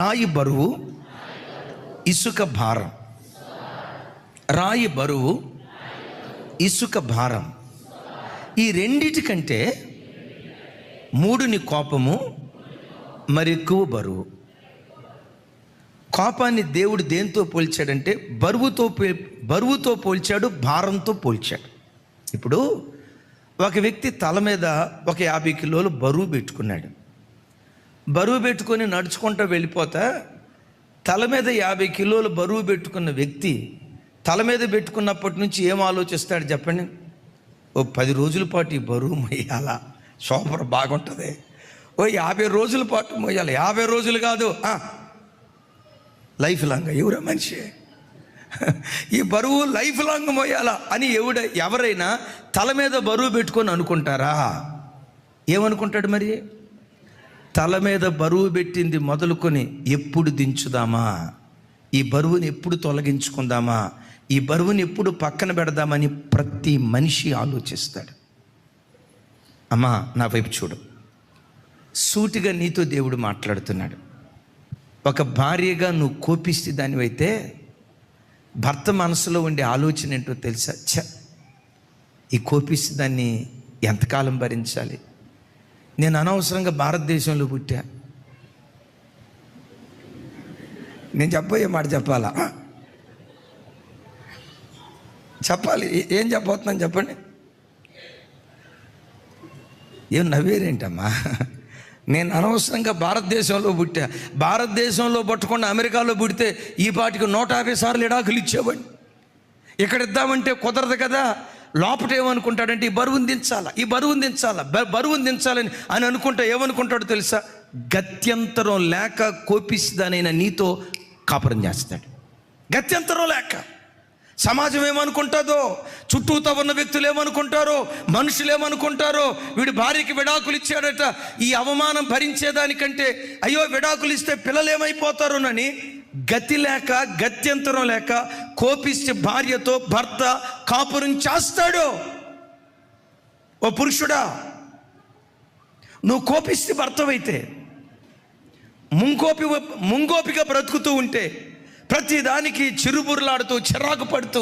రాయి బరువు, ఇసుక భారం. రాయి బరువు, ఇసుక భారం. ఈ రెండిటికంటే మూడుని కోపము మరి ఎక్కువ బరువు. కోపాన్ని దేవుడు దేంతో పోల్చాడంటే బరువుతో పోల్చాడు, భారంతో పోల్చాడు. ఇప్పుడు ఒక వ్యక్తి తల మీద ఒక 50 కిలోలు బరువు పెట్టుకున్నాడు. బరువు పెట్టుకొని నడుచుకుంటూ వెళ్ళిపోతా తల మీద 50 కిలోలు బరువు పెట్టుకున్న వ్యక్తి తల మీద పెట్టుకున్నప్పటి నుంచి ఏం ఆలోచిస్తాడు చెప్పండి? ఓ 10 రోజుల పాటు ఈ బరువు మొయ్యాలా, సూపర్ బాగుంటుంది. ఓ 50 రోజుల పాటు మొయ్యాలి. 50 రోజులు కాదు, లైఫ్ లాంగ్. ఎవరా మనిషి ఈ బరువు లైఫ్ లాంగ్ మోయాలా అని ఎవరైనా తల మీద బరువు పెట్టుకొని అనుకుంటారా? ఏమనుకుంటాడు మరి? తల మీద బరువు పెట్టింది మొదలుకొని ఎప్పుడు దించుదామా, ఈ బరువుని ఎప్పుడు తొలగించుకుందామా, ఈ బరువుని ఎప్పుడు పక్కన పెడదామని ప్రతి మనిషి ఆలోచిస్తాడు. అమ్మా నా వైపు చూడు, సూటిగా నీతో దేవుడు మాట్లాడుతున్నాడు. ఒక భార్యగా నువ్వు కోపిస్తే దానివైతే భర్త మనసులో ఉండే ఆలోచన ఏంటో తెలుసా? ఈ కోపిస్తే దాన్ని ఎంతకాలం భరించాలి? నేను అనవసరంగా భారతదేశంలో పుట్టా. నేను చెప్పబోయే మాట చెప్పాలా? చెప్పాలి. ఏం చెప్పబోతున్నాను చెప్పండి? ఏం నవ్వేరేంటమ్మా? నేను అనవసరంగా భారతదేశంలో పుట్టా. భారతదేశంలో పట్టకుండా అమెరికాలో పుడితే ఈ పాటికి 150 సార్లు ఎడాకులు ఇచ్చేవాడిని. ఇక్కడ ఇద్దామంటే కుదరదు కదా. లోపట ఏమనుకుంటాడంటే ఈ బరువుని దించాలా, బరువుని దించాలని అని అనుకుంటా ఏమనుకుంటాడో తెలుసా? గత్యంతరం లేక కోపిస్తానైనా నీతో కాపురం చేస్తాడు. గత్యంతరం లేక. సమాజం ఏమనుకుంటుందో, చుట్టూతో ఉన్న వ్యక్తులు ఏమనుకుంటారో, మనుషులు ఏమనుకుంటారో, వీడు భార్యకి విడాకులు ఇచ్చాడట, ఈ అవమానం భరించేదానికంటే అయ్యో విడాకులు ఇస్తే పిల్లలు ఏమైపోతారోనని గతి లేక, గత్యంతరం లేక కోపిస్తే భార్యతో భర్త కాపురం చేస్తాడు. ఓ పురుషుడా, నువ్వు కోపిస్తే భర్తవైతే, ముంగోపిగా బ్రతుకుతూ ఉంటే, ప్రతిదానికి చిరుబురులాడుతూ చిరాకు పడుతూ